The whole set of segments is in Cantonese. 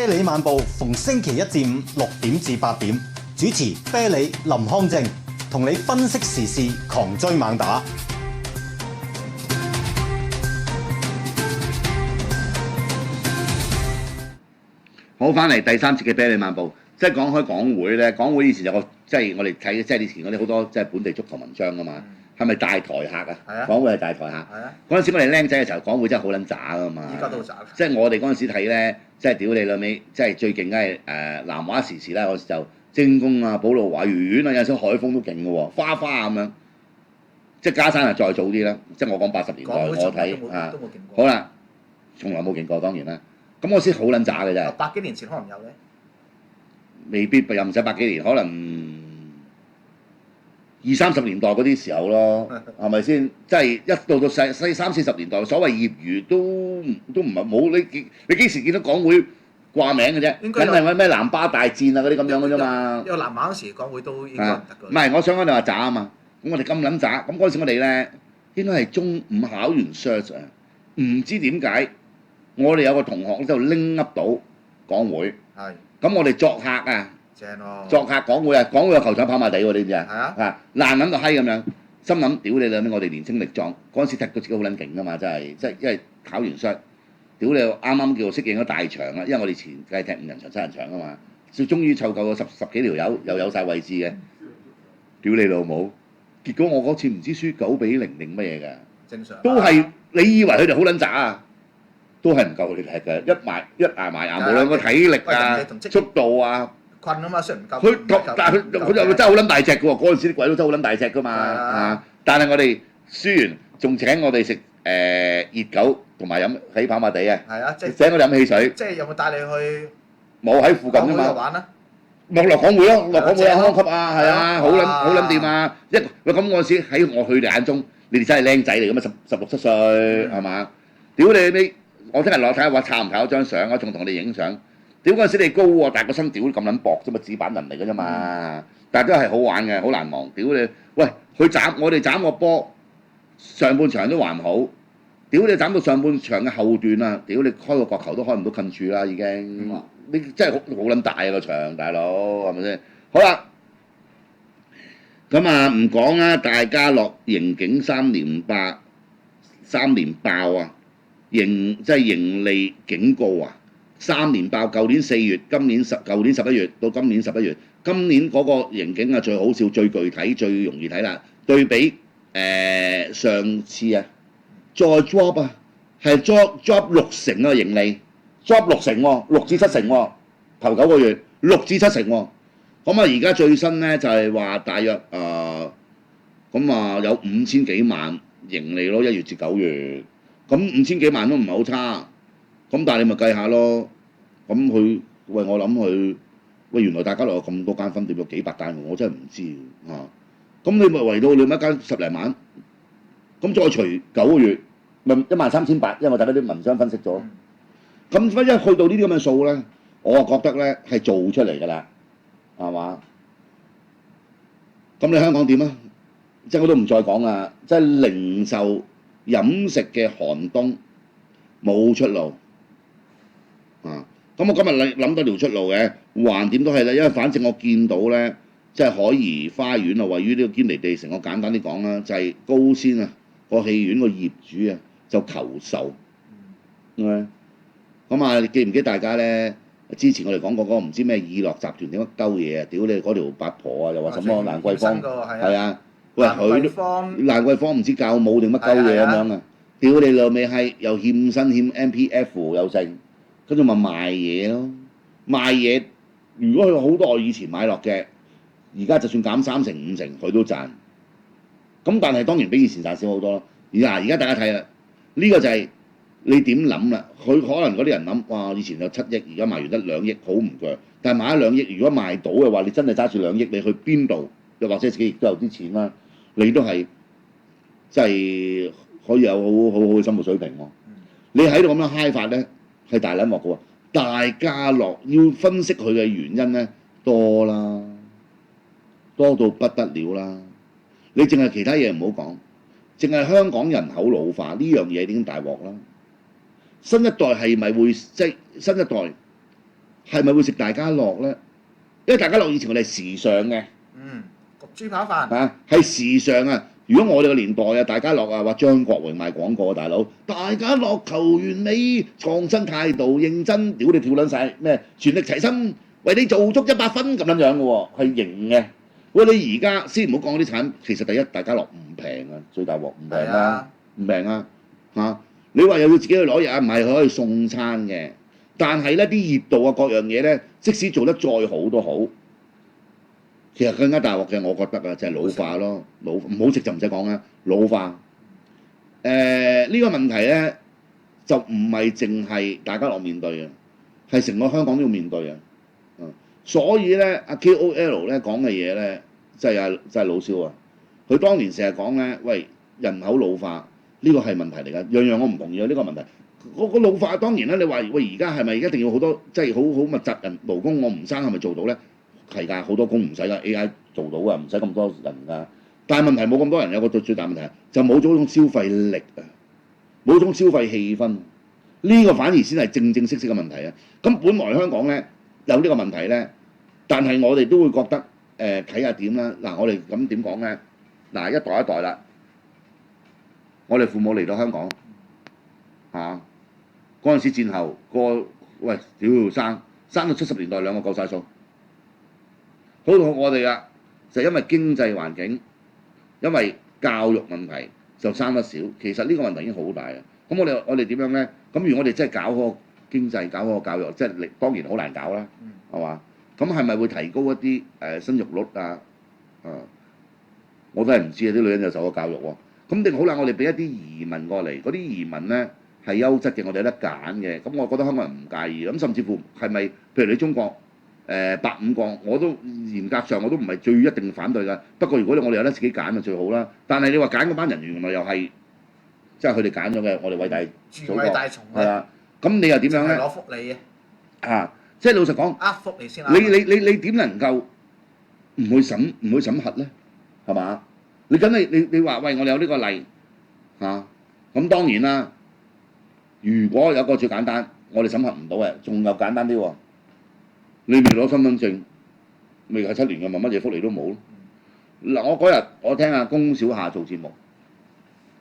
哩晚報逢星期一至五6點至8點，主持啤梨、林康正，同你分析時事，狂追猛打。好，翻嚟第三節嘅啤梨晚報，即係講開港會咧，港會以前有個即係我哋睇，即係以前嗰啲好多即係本地足球文章噶嘛，係咪大台客啊？係啊，港會係大台客。係啊，嗰陣時我哋僆仔嘅時候，港會真係好撚渣噶嘛。依家都好渣。即係我哋嗰陣時睇咧，即係屌你老味，即係最勁梗係南華時事啦，嗰時就精工啊、寶路華園啊，有陣時海豐都勁嘅喎，花花咁樣。即係加山係再早啲啦，即係我講80年代我睇啊，好啦，從來冇勁過當然啦。咁嗰時好撚渣嘅啫。百幾年前可能有咧，未必又唔使百幾年，可能20-30年代嗰啲時候咯，係咪先？即係一到到30-40年代，所謂業餘都唔係冇你幾時見到港會掛名嘅啫？梗係咩南巴大戰啊嗰啲咁樣嘅啫嘛。因為南華嗰時港會都應該唔得㗎。唔係，我想講你話渣啊嘛。咁我哋咁撚渣，咁嗰陣時我哋咧應該係中午考完 search 啊，唔知點解我哋有個同學就拎噏到港會。係。咁我哋作客啊！正喎！作客港會啊，港會個球場跑馬地喎，你知唔知啊？係啊！啊爛撚到閪咁樣，心諗屌你啦！我哋年青力壯，嗰陣時踢到自己好撚勁噶嘛，真係即係因為考完傷，屌你啱啱叫做適應咗大場啦，因為我哋前計踢5人場7人場啊嘛，最終於湊夠咗十幾條友，又有晒位置嘅，屌你老母！結果我嗰次唔知輸9-0定乜嘢㗎，正常。都係你以為佢哋好撚渣啊？都係唔夠佢哋踢嘅，一捱埋牙，無論個體力啊、速度啊，困啊嘛，雖然唔夠。但係佢又真係好撚大隻嘅喎，嗰陣時啲鬼佬真係好撚大隻㗎嘛啊！但係我哋輸完仲請我哋食熱狗同埋飲喺跑馬地啊！係啊，即係請我哋飲汽水。即係有冇帶你去？冇喺附近啫嘛。玩啊！落港會咯，落港會啊，康級啊，係啊，好撚掂啊！喂咁嗰陣時喺我佢哋眼中，你哋真係僆仔嚟㗎嘛，16-17歲係嘛？屌你！我聽日落睇下話抄唔抄張相啊，仲同你影相。屌嗰陣時你高喎，但係個身屌咁撚薄啫嘛，紙板人嚟㗎啫嘛。但係都係好玩嘅，好難忘。屌你，喂，我哋斬個波，上半場都還好。屌你斬到上半場嘅後段啊！屌你開個角球都開唔到近處啦，已經。你真係好撚大啊個場，大佬係咪先？好啦，咁啊唔講啦，大家樂盈警3連爆啊！即係盈利警告啊！3連爆，舊年4月，舊年11月到今年11月，今年嗰個盈警啊最好笑、最具體、最容易睇啦。對比上次啊，再 drop 啊，係 drop 60%啊盈利 ，drop 60%喎，6至7成喎，頭9個月6至7成喎。咁啊而家最新咧就係話大約咁啊有5000幾萬盈利咯，1月至9月。咁5000幾萬都唔係好差，咁但係你咪計下咯。咁佢我諗佢原來大家樂有咁多間分店，有幾百間喎，我真係唔知啊。咁你咪圍到你咪一間10零萬，咁再除9個月，咪13800，因為我睇到啲文章分析咗。咁一去到呢啲咁嘅數咧，我覺得咧係做出嚟㗎啦，係嘛？咁你香港點啊？即係我都唔再講啦，即係零售。飲食嘅寒冬冇出路啊！咁我今日諗到條出路嘅，橫掂都係啦，因為反正我見到咧，即係海怡花園啊，位於呢個堅尼地城。我簡單啲講啦，就係高先啊個戲院個業主啊就求售，咁啊記唔記得大家咧？之前我哋講過嗰個唔知咩以樂集團點乜鳩嘢啊！屌你嗰條八婆啊，又話什麼蘭桂坊係啊！喂，蘭桂坊唔知教舞定乜鳩嘢咁樣啊！屌你老味係又欠薪欠 MPF 又剩，跟住咪賣嘢咯，賣嘢。如果佢好多我以前買落嘅，而家就算減3成5成，佢都賺。咁但係當然比以前賺少好多咯。而家大家睇啦，呢個就係你點諗啦？佢可能嗰啲人諗，哇！以前有7億，而家賣完得2億，好唔鋸。但係賣咗2億，如果賣到嘅話，你真係揸住2億，你去邊度？又或者自己亦都有啲錢啦。你都係即係可以有好嘅生活水平喎。你喺度咁樣嗨法咧，係大撚鑊嘅喎。大家樂要分析佢嘅原因咧，多啦，多到不得了啦。你淨係其他嘢唔好講，淨係香港人口老化呢樣嘢已經大鑊啦。新一代係咪會即係新一代係咪會食大家樂咧？因為大家樂以前我哋係時尚嘅。焗豬扒飯係時尚啊！如果我哋個年代啊，大家樂啊，話張國榮賣廣告啊，大佬，大家樂求完美，創新態度，認真，屌你跳撚晒咩？全力齊心，為你做足100分咁樣樣嘅喎，係型嘅。喂，你而家先唔好講嗰啲產，其實第一大家樂唔平啊，最大鑊唔平啊，唔平啊嚇！你話又要自己去攞嘢啊，唔係佢可以送餐嘅，但係咧啲熱度啊各樣嘢咧，即使做得再好都好。其實更加大鑊嘅，我覺得啊，就係老化咯，唔好食就唔使講啦，老化。呢個問題咧，就唔係淨係大家樂面對嘅，係成個香港都要面對嘅。所以咧，阿 KOL 咧講嘅嘢咧，真係老蕭啊！佢當年成日講咧，喂，人口老化呢個係問題嚟㗎，樣樣我唔同意啊，呢個問題。個老化當然啦，你話喂而家係咪一定要好多即係好密集人勞工，我唔生係咪做到咧？係㗎，好多工唔使㗎 ，AI 做到㗎，唔使咁多人㗎。但係問題冇咁多人，有個最大問題就冇咗種消費力啊，冇種消費氣氛，呢個反而先係正式嘅問題啊。咁本來香港咧有呢個問題咧，但係我哋都會覺得睇下點啦。嗱，我哋咁點講咧？嗱，一代一代啦，我哋父母嚟到香港嚇，嗰陣時戰後喂屌生到70年代兩個夠晒數。好到我哋啊，就因為經濟環境，因為教育問題就生得少。其實呢個問題已經好大啊。咁我哋點樣咧？咁如果我哋真係搞好個經濟，搞好個教育，即係當然好難搞啦，係嘛？咁係咪會提高一啲生育率啊？我都係唔知啊！啲女人就受過教育喎。咁定好啦，我哋俾一啲移民過嚟，嗰啲移民咧係優質嘅，我哋有得揀嘅。咁我覺得香港人唔介意。咁甚至乎係咪？譬如你中國？85個我都嚴格上我都唔係最一定反對㗎。不過如果我哋有得自己揀就最好啦。但係你話揀嗰班人原來又係即係佢哋揀咗嘅，我哋偉大祖國係啦。咁你又點樣咧？攞福利啊！即係老實講，福利先你點能夠唔去審核咧？係嘛？你梗係你話喂，我哋有呢個例嚇，咁當然啦。如果有個最簡單，我哋審核唔到嘅，仲有簡單啲喎。你未攞身份證，未係7年嘅，咪乜嘢福利都冇咯。嗱，我嗰日我聽阿龔小夏做節目，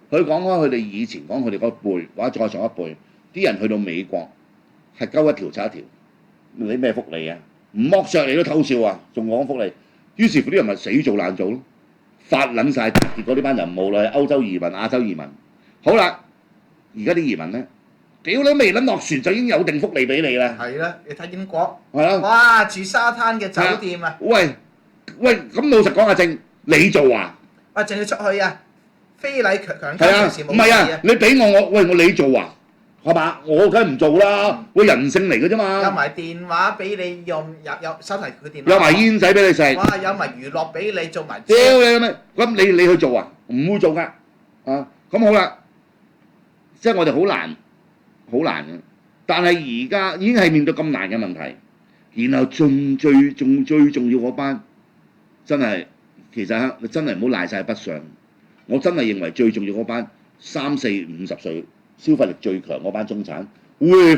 佢講開佢哋以前講佢哋嗰輩或者再上一輩，啲人去到美國係鳩一條拆一條，你咩福利啊？唔剝削你都偷笑啊，仲講福利。於是乎啲人咪死做爛做咯，發撚晒，結果呢班人無論係歐洲移民、亞洲移民，好啦，而家啲移民咧。屌你未撚落船就已經有定福利俾你啦！係啦，你睇英國係啦，哇住沙灘嘅酒店啊！喂，咁老實講阿正，你做啊？啊，仲要出去啊？非禮強姦係事冇唔係啊？你俾我你做啊？係嘛？我梗係唔做啦！喂，人性嚟嘅啫嘛！有埋電話俾你用，有收提佢電話。有埋煙仔俾你食。哇！有埋娛樂俾你做埋。屌你咩？咁你去做啊？唔會做㗎啊！咁好啦，即係我哋好難嘅，但係而家已經係面對咁難嘅問題，然後最重要嗰班真係其實你真係唔好賴晒筆上。我真係認為最重要嗰班30、50歲消費力最強嗰班中產，佢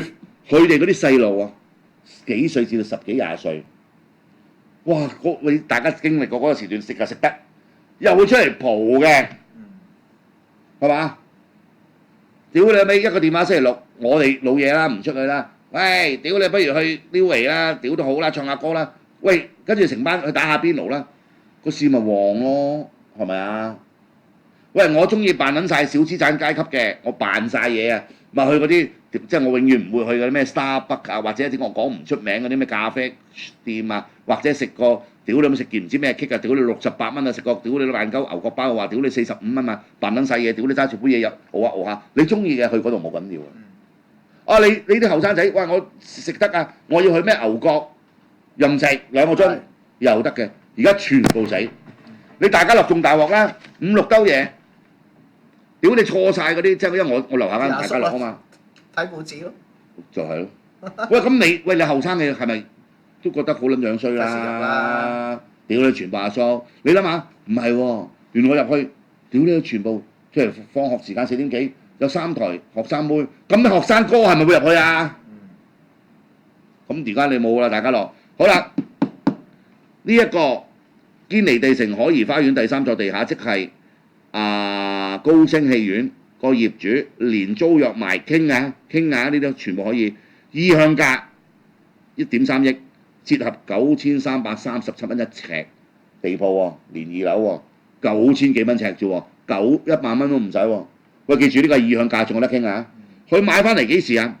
哋嗰啲細路啊，幾歲至到10幾20歲，哇！大家經歷過嗰個時段，食就食得，又會出嚟蒲嘅，係嘛？屌你咪一個電話星期六，我哋老嘢啦，唔出去啦。喂，屌你不如去撩嚟啦，屌都好啦，唱下歌啦。喂，跟住成班去打下邊爐啦，個市咪旺咯，係咪啊？喂，我中意扮撚晒小資產階級嘅，我扮晒嘢啊，咪去嗰啲即係我永遠唔會去嗰啲咩 Starbucks 啊，或者一啲我講唔出名嗰啲咩咖啡店啊，或者食個屌你咁食件唔知咩 cake 啊，屌你68蚊啊，食個屌你萬鳩牛角包話屌你45蚊啊，扮撚晒嘢，屌你揸住杯嘢入熬下，你中意嘅去嗰度冇緊要啊！你啲後生仔，喂我食得啊，我要去咩牛角任食2個鐘又得嘅，而家全部死，你大家樂仲大鑊啦，5、6兜嘢。屌你錯晒嗰啲，即係因為我樓下間大家樂啊嘛，睇報紙咯，就係咯。喂，咁你後生嘅係咪都覺得好撚樣衰啦？屌你全部阿叔，你諗下，唔係喎，原來我入去，屌你全部，即係放學時間4點幾，有3台學生妹，咁啲學生哥係咪會入去啊？咁而家你冇啦，大家樂。好啦，呢、一個堅尼地城海怡花園第3座地下，即係高升戲院個業主連租約埋傾下，呢啲全部可以意向價1.3億，折合9337蚊一尺地鋪喎，連2樓喎，9000幾蚊尺啫喎，1萬蚊都唔使喎。喂，記住呢個意向價仲有得傾啊！佢買翻嚟幾時啊？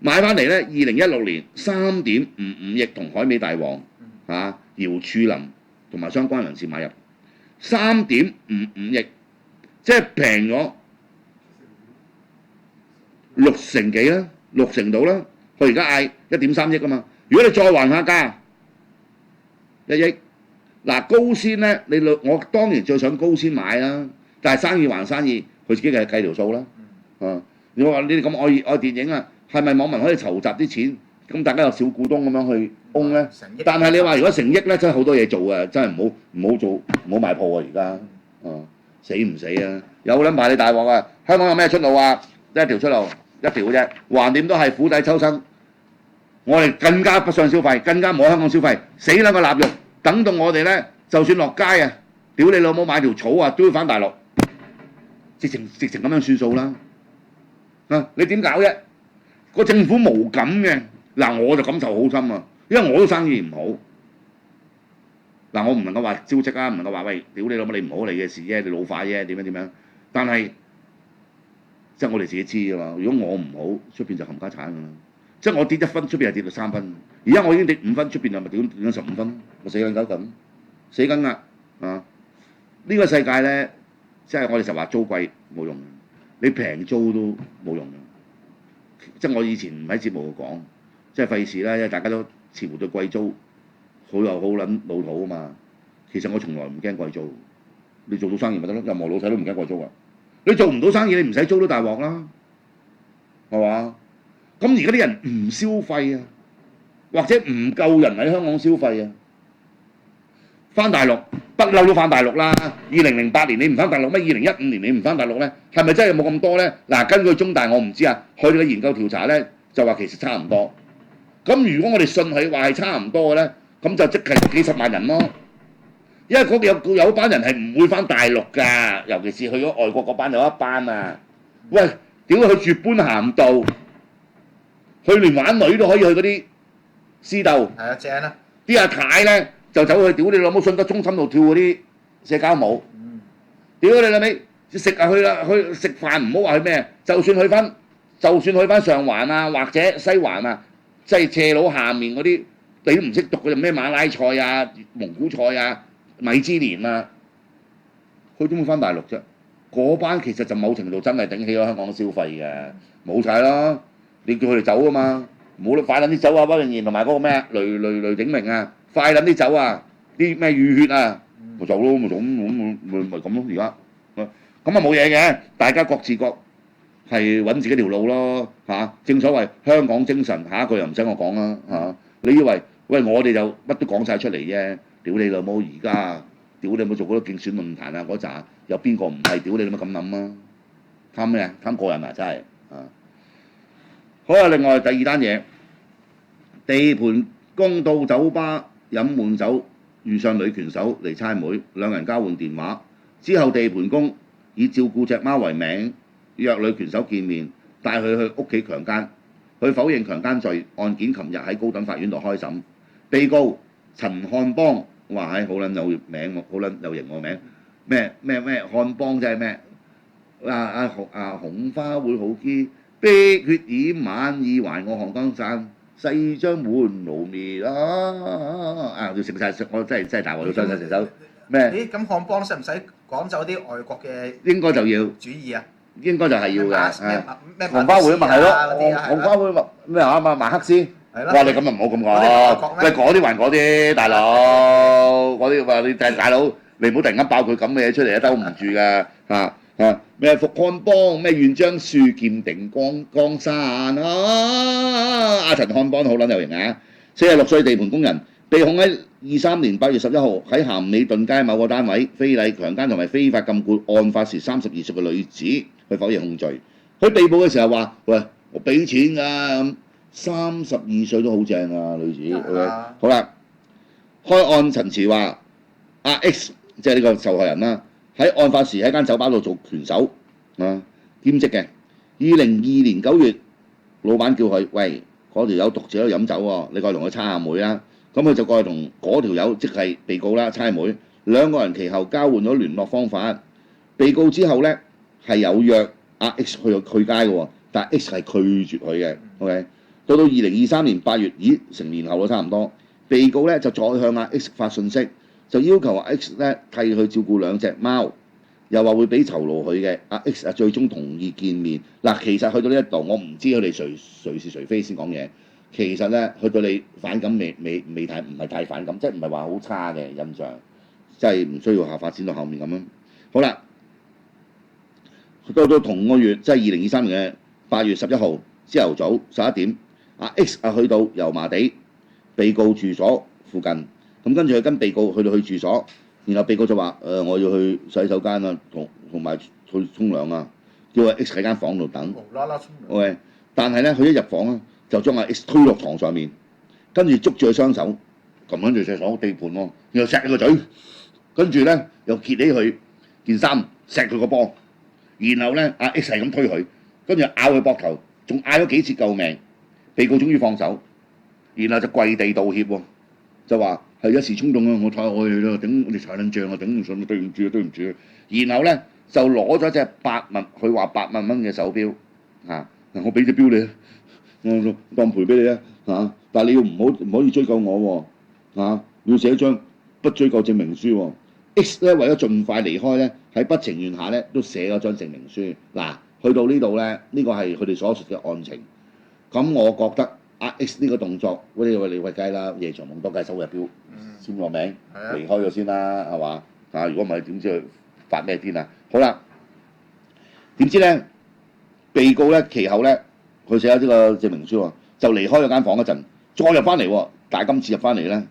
買翻嚟咧，2016年3.55億同海美大王姚柱林同埋相關人士買入3.55億，即係平咗60%幾啦，60%到啦。佢而家嗌1.3億啊嘛。如果你再還下價1億，嗱高先咧，我當然最想高先買啦，但係生意還生意，佢自己計條數啦。你話你哋咁愛電影啊，係咪網民可以籌集啲錢？咁大家有小股東咁樣去 own 咧？但係你話如果成億咧，真係好多嘢做啊！真係唔好做，唔好賣鋪啊！而家死唔死啊？有撚埋你大鑊啊！香港有咩出路啊？一條出路，一條嘅啫。橫掂都係釜底抽薪，我哋更加不想消費，更加冇香港消費，死撚個臘肉。等到我哋咧，就算落街啊，屌你老母買條草啊，都要返大陸，直情咁樣算數啦。你點搞啫？個政府無感嘅，嗱我就感受好深啊，因為我都生意唔好。嗱我唔能夠話招職啊，唔能夠話喂，屌你老母你唔好你嘅事啫，你老化啫，點樣？但係即係我哋自己知噶嘛。如果我唔好，出邊就冚家產噶啦。即係我跌1分，出邊係跌到3分。而家我已經跌5分，出邊係咪跌咗15分？我死緊狗咁，死緊啦啊！呢個世界咧，即係我哋就話租貴冇用。你平租都冇用嘅，即係我以前唔喺節目度講，即係費事啦，因為大家都似乎對貴租好撚老土啊嘛。其實我從來唔驚貴租，你做到生意咪得咯，任何老細都唔驚貴租啊。你做唔到生意，你唔使租都大鑊啦，係嘛？咁而家啲人唔消費啊，或者唔夠人喺香港消費啊，翻大陸。不嬲都翻大陸啦！2008年你唔翻大陸咩？2015年你唔翻大陸咧，係咪真係冇咁多咧？嗱，根據中大我唔知啊，佢哋嘅研究調查咧就話其實差唔多。咁如果我哋信佢話係差唔多嘅咧，咁就即係幾十萬人咯。因為嗰度有班人係唔會翻大陸㗎，尤其是去咗外國嗰班有一班啊。喂，屌佢去住般咸道，佢連玩女都可以去嗰啲私竇。係啊，正啊！啲阿太咧。就走去屌你老母順德中心度跳嗰啲社交舞，屌你老味食啊去啦，去食飯唔好話去咩，就算去翻上環啊或者西環啊，即係斜路下面嗰啲你都唔識讀嗰啲咩馬拉菜啊、蒙古菜啊、米芝蓮啊，佢點會翻大陸啫？嗰班其實就某程度真係頂起咗香港嘅消費嘅，冇晒啦！你叫佢哋走啊嘛，唔好快撚啲走啊！屈永賢同埋嗰個咩雷鼎明啊！快撚啲走啊！啲咩淤血啊，咪走咯，咪咁咯。而家咁啊冇嘢嘅，大家各自各係揾自己條路咯嚇。正所謂香港精神，下一句又唔使我講啦嚇。你以為喂我哋就乜都講晒出嚟啫？屌你老母！而家屌你老母做嗰啲競選論壇啊嗰扎，有邊個唔係屌你老母咁諗啊？貪咩啊？貪個人啊！真係啊！好啊！另外第二單嘢，地盤工到酒吧飲悶酒，遇上女拳手嚟猜妹，兩人交換電話之後，地盤工以照顧隻貓為名約女拳手見面，帶佢去屋企強姦，佢否認強姦罪。案件琴日喺高等法院度開審，被告陳漢邦，哇係好撚有名喎，好撚有型個名，咩漢邦即係咩？紅花會好啲，碧血染晚意還我寒江山。世將滿爐滅啦！要食晒，我真係大鑊要唱晒成首咩？咦，咁漢邦使唔使趕走啲外國嘅？應該就要主義啊！應該就係要嘅。咩紅花會咪係咯？紅花會咩啊？馬克思。係咯。哇！你咁啊唔好咁講。喂，嗰啲還嗰啲，大佬，嗰啲話你大佬，你唔好突然間爆佢咁嘅嘢出嚟啊，兜唔住㗎嚇。咩復漢邦咩願將樹劍定江山啊！阿陳漢邦好撚有型啊！46歲地盤工人被控喺23年8月11號喺咸美頓街某個單位非禮強姦同埋非法禁錮案發時32歲嘅女子，佢否認控罪。佢被捕嘅時候話：喂，我俾錢㗎咁。32歲都好正啊，女子。係 OK，啊好啦，開案陳詞話阿 X 即係呢個受害人啦，喺案發時喺間酒吧度做拳手啊兼職嘅。2022年9月，老闆叫佢喂嗰條友獨自喺度飲酒喎，你過嚟同佢猜下妹啦。咁佢就過去同嗰條友即係被告啦猜妹，兩個人其後交換咗聯絡方法。被告之後咧係有約阿 X 去街嘅喎，但係 X 係拒絕佢嘅。OK， 到2023年8月，咦成年後咯差唔多，被告咧就再向阿 X 發信息，就要求阿 X 咧替佢照顧2隻貓，又話會俾酬勞佢嘅。阿 X 啊最終同意見面。嗱，其實去到呢一度，我唔知佢哋誰是誰非先講嘢。其實咧，佢對你反感未太唔係太反感，即係唔係話好差嘅印象，即係唔需要下發展到後面咁樣。好啦，到同個月，即係2023年嘅8月11號朝頭早11點，阿 X 啊去到油麻地被告住所附近，咁跟住佢跟被告去到住所，然後被告就話我要去洗手間啊，同埋去沖涼啊，叫阿 X 喺間房度等。無啦啦沖涼。OK， 但係咧佢一入房咧，就將阿 X 推落床上面，跟住捉住佢雙手，撳緊住隻手地盤喎，然後錫佢個嘴，跟住咧又揭起佢件衫，錫佢個波，然後咧阿 X 係咁推佢，跟住咬佢膊頭，仲嗌咗幾次救命，被告終於放手，然後就跪地道歉喎，就話係一時衝動啊，我太愛你啦，頂你柴撚脹啊，頂唔順啊，對唔住啊，對唔住啊，然後咧就攞咗隻佢話8萬蚊嘅手錶啊，我俾隻錶你啊。我當賠俾你啊嚇！但係你要唔可以追究我喎嚇，要寫張不追究證明書喎。X 咧為咗盡快離開咧，喺不情願下咧都寫咗張證明書。嗱，去到呢度咧，呢個係佢哋所述嘅案情。咁我覺得阿 X 呢個動作，你喂雞啦，夜長夢多梗係收入標簽個名，離開咗先啦，係嘛？啊，如果唔係點知佢發咩癲啊？好啦，點知咧被告咧其後咧。佢寫咗呢個證明書喎，就離開咗間房嗰陣，再入翻嚟喎。但係今次入翻嚟咧，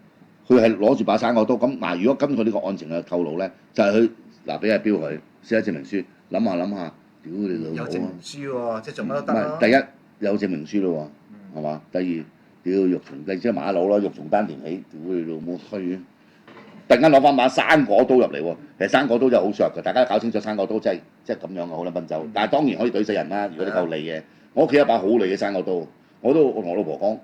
佢係攞住把生果刀。咁嗱，如果根據呢個案情嘅透露咧，就係佢嗱俾阿標佢寫咗證明書，諗下，屌你老母有證明書喎，即係做乜都得咯。第一有證明書咯喎，係嘛？第二屌肉從即係馬佬啦，肉從丹田起，屌你老母虛嘅！突然間攞翻把生果刀入嚟喎，其實生果刀真係好削嘅，大家搞清楚生果刀即係咁樣嘅，好撚賓州。但係當然可以懟死人啦，如果你夠利嘅。我屋企有把好利嘅生果刀，我同我老婆講，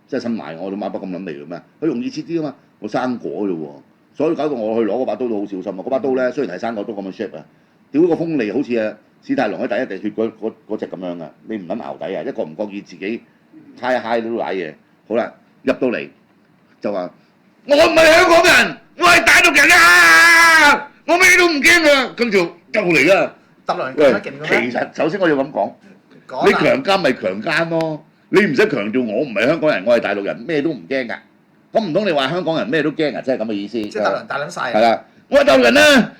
即係新買，我哋買把咁撚利嘅咩？佢容易切啲啊嘛，我生果啫喎，所以搞到我去攞嗰把刀都好小心啊！嗰把刀咧雖然係生果刀咁嘅 shape 啊，屌個鋒利好似啊史泰龍喺第一滴血嗰隻咁樣嘅，你唔撚淆底啊！一個唔覺意自己揩一揩都賴嘢。好啦，入到嚟就話我唔係香港人，我係大陸人啊！我咩都唔驚啊！跟住就嚟啦。得兩勁乜勁嘅咩？其實首先我要咁講。你強姦咪強姦咯，你唔使強調我唔係香港人，我係大陸人，咩都唔驚㗎。咁唔通你話香港人咩都驚啊？即係咁嘅意思。即係大撚晒。係啦，我係大陸人啊！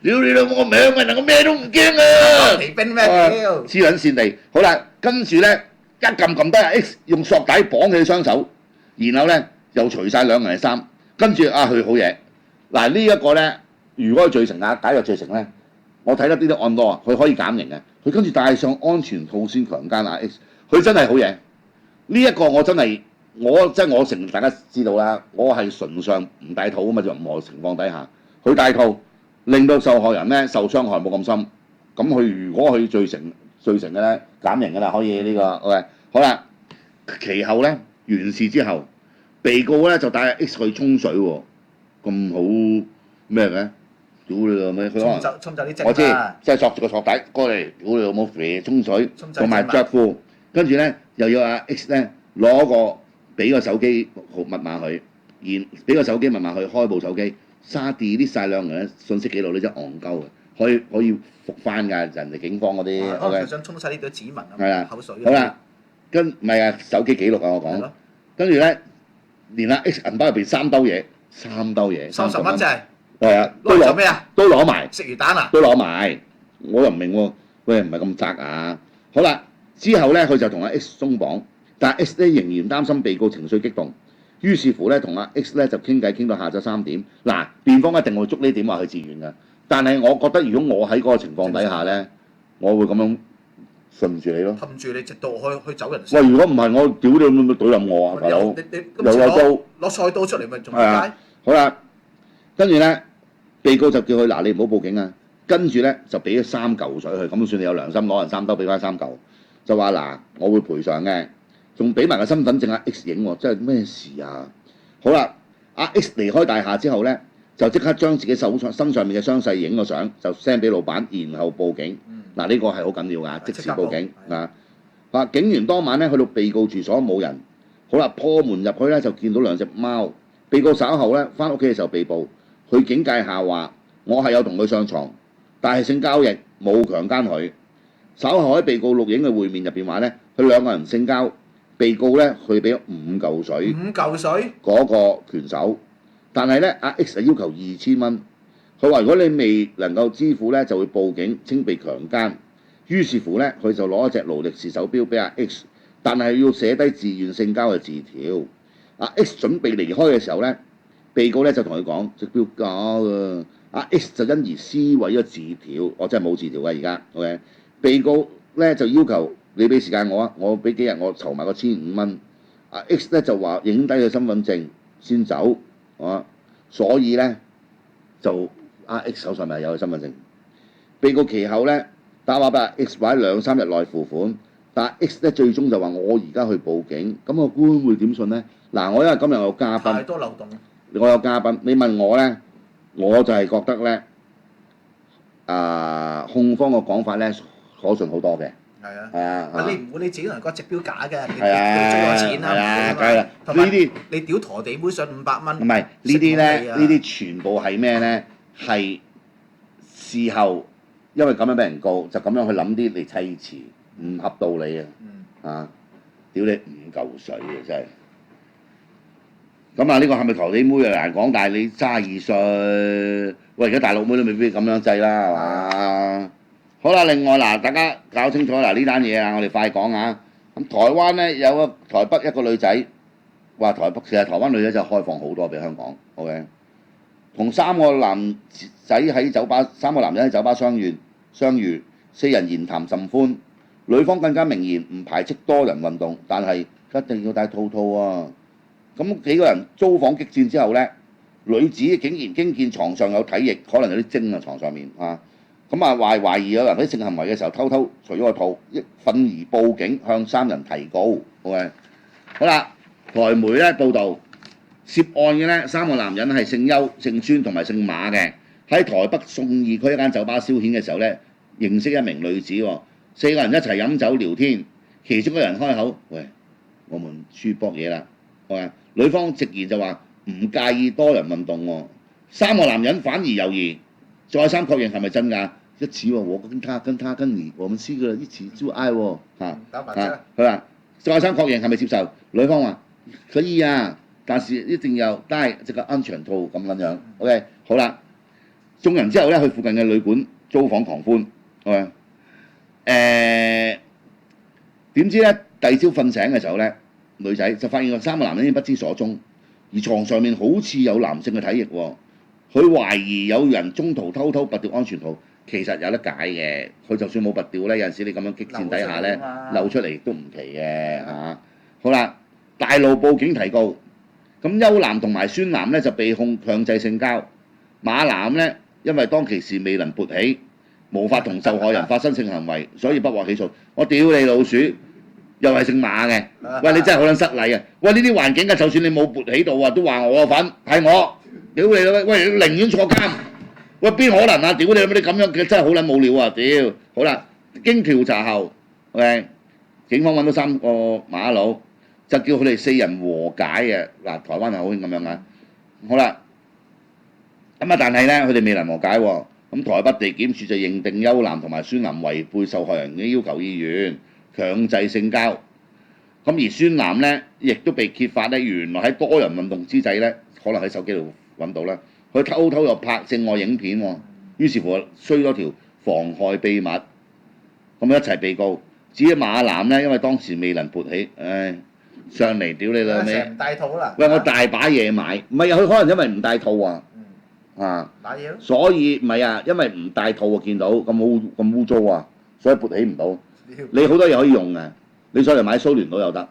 屌你老母，我唔係香港人，我咩都唔驚啊！皮兵咩屌？黐撚線地，好啦，跟住咧一撳低 X， 用索帶綁佢雙手，然後咧又除晒兩人嘅衫，跟住啊佢好嘢。嗱呢一個咧，如果係罪成啊，解約罪成咧。我睇得呢啲案多啊，佢可以減刑嘅。佢跟住帶上安全套先強姦阿 X， 佢真係好嘢。呢一個我真係我承認大家知道啦，我係純上唔戴套啊嘛，就任何情況底下，佢戴套令到受害人咧受傷害冇咁深。咁佢如果佢罪成嘅咧減刑㗎啦，可以呢個 OK。好啦，其後咧完事之後，被告咧就帶阿 X 去沖水喎，咁好咩嘅？屌你老味，佢可能沖走啲精我知，即係索住個索帶過嚟，屌你老母肥沖水，同埋着褲，跟住咧又要阿 X 咧攞個俾個手機號密碼佢，俾個手機密碼佢開部手機，沙 delete 曬兩人嘅信息記錄，你真係戇鳩嘅，可以復翻㗎，人哋警方嗰啲。可能佢想沖晒呢堆指紋啊，口水。好啦，唔係啊，手機記錄啊，我講，跟住咧連阿 X 銀包入邊3兜嘢，30蚊啫。係啊，攞嚟做咩啊？都攞埋，食魚蛋啊？都攞埋，我又唔明喎，喂唔係咁窄啊！好啦，之後咧佢就同阿 X 鬆綁，但係 X 咧仍然擔心被告情緒激動，於是乎咧同阿 X 咧就傾偈傾到下晝3點。嗱，辯方一定會捉呢點話佢自願㗎，但係我覺得如果我喺嗰個情況底下咧，我會咁樣順住你咯。氹住你，直到去走人喂，如果唔係我屌你咁樣懟冧我啊，大佬！你今次又有刀攞菜刀出嚟咪仲係啊街？好啦，跟住咧，被告就叫佢嗱，你唔好報警啊。跟住咧就俾咗3嚿水佢，咁算你有良心，攞人3兜俾翻3嚿，就話嗱，我會賠償嘅，仲俾埋個身份證阿 X 影喎，真係咩事啊？好啦，阿 X 離開大廈之後咧，就即刻將自己身上面嘅傷勢影個相，就 send 俾老闆，然後報警。嗱呢個係好緊要㗎，即時報警啊！警員當晚咧去到被告住所冇人，好啦，破門入去咧就見到2隻貓。被告稍後咧翻屋企嘅時候被捕，佢警戒下話：我係有同佢上床，但係性交易冇強姦佢。稍後喺被告錄影嘅會面入邊話咧，佢2個人性交，被告咧佢俾咗5嚿水5嚿水嗰個拳手，但係咧阿 X 係要求2000蚊。佢話：如果你未能夠支付咧，就會報警稱被強姦。於是乎咧，佢就攞一隻勞力士手錶俾阿 X， 但係要寫低自願性交嘅字條。阿 X 準備離開嘅時候咧，被告咧就同佢講：隻錶假㗎。阿 X 就因而撕毀咗字條，我真係冇字條㗎而家。OK， 被告咧就要求你俾時間我啊，我俾幾日我籌埋個1500蚊。阿 X 咧就話影低佢身份證先走，所以咧就阿 X 手上咪有佢身份證。被告其後咧打話俾阿 X 話喺2-3日內付款，但阿 X 咧最終就話我而家去報警，咁個官會點信咧？嗱，我因為今日有嘉賓，太多漏洞。我有嘉賓，你問我咧，我就係覺得咧，控方嘅講法咧可信好多嘅。係啊。係啊。你唔會你自己同人講隻錶假嘅，你係啊。追我錢啦。係啊，梗係啦。同埋呢啲你屌陀地妹上500蚊。唔係呢啲咧，呢啲全部係咩咧？係事後因為咁樣俾人告，就咁樣去諗啲嚟砌詞，唔合道理啊！屌你5嚿水啊！真係。咁啊，呢個係咪陀地妹啊？難講，但係你32歲，喂，而家大陸妹都未必咁樣制啦，係嘛？好啦，另外嗱，大家搞清楚嗱呢單嘢啊，我哋快講啊！咁台灣咧有個台北一個女仔話台北，其實台灣女仔就開放好多比香港 ，OK？ 同3個男仔喺酒吧，3個男人喺酒吧相遇，4人言談甚歡，女方更加明言唔排斥多人運動，但係一定要戴套套啊！咁幾個人遭訪激戰之後咧，女子竟然驚見床上有體液，可能有啲精啊床上面啊，咁啊懷疑有人喺性行為嘅時候偷偷除咗個套，憤而報警向3人提告。OK， 好啦，台媒咧報導涉案嘅咧3個男人係姓邱、姓孫同埋姓馬嘅，喺台北信義區一間酒吧消遣嘅時候咧，認識一名女子喎，4個人一齊飲酒聊天，其中一個人開口：喂，我們出去搏嘢啦！女方直言就話唔介意多人運動喎，3個男人反而猶豫，再三確認係咪真㗎？一起喎，我跟他跟你，我們4個一起做愛喎打麻將。佢話再三確認係咪接受？女方話可以啊，但是一定要戴這個安全套咁樣。OK， 好啦，眾人之後咧去附近嘅旅館租房狂歡。OK， 點知咧第二朝瞓醒嘅時候咧，女仔就發現個3個男人已經不知所蹤，而床上面好似有男性嘅體液喎。佢懷疑有人中途偷偷拔掉安全套，其實有得解嘅。佢就算冇拔掉咧，有陣時你咁樣激戰底下咧漏出嚟都唔奇嘅嚇。好啦，大路報警提告，咁邱男同埋孫男咧就被控強制性交，馬男咧因為當其時未能勃起，無法同受害人發生性行為，所以不獲起訴。我屌你老鼠！又係姓馬嘅，喂你真係好撚失禮啊！喂呢啲環境啊，就算你冇勃起到啊，都話我份係我，屌你啦！喂你寧願坐監，喂邊可能啊？屌你你咁樣嘅真係好撚冇料啊！屌，好啦，經調查後，OK， 警方揾到3個馬佬，就叫佢哋4人和解嘅。嗱，台灣係好興咁樣啊。好啦，咁啊但係咧佢哋未能和解喎。咁台北地檢署就認定邱男同埋孫男違背受害人嘅要求意願，強制性交，咁而孫男咧亦都被揭發咧，原來喺多人運動之際咧，可能喺手機度揾到啦，佢偷偷又拍性愛影片喎，於是乎衰咗條妨害秘密，咁一齊被告。至於馬男咧，因為當時未能勃起，上嚟屌你老味，唔戴套啦。喂我大把嘢買，唔係啊，佢可能因為唔戴套啊，買嘢咯。所以唔係啊，因為唔戴套啊，見到咁污糟啊，所以勃起唔到。你好多嘢可以用嘅，你上嚟買蘇聯島又得。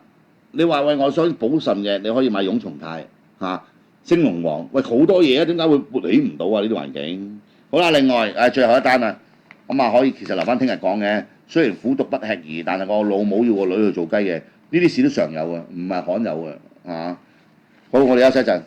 你話喂，我想補腎嘅，你可以買蛹蟲肽升龍王，喂好多嘢啊，點解會活起唔到啊？呢啲環境。好啦，另外最後一單啊，咁啊可以其實留翻聽日講嘅。雖然苦毒不吃兒，但係個老母要個女去做雞嘅，呢啲事都常有嘅，唔係罕有嘅。好，我哋休息一陣。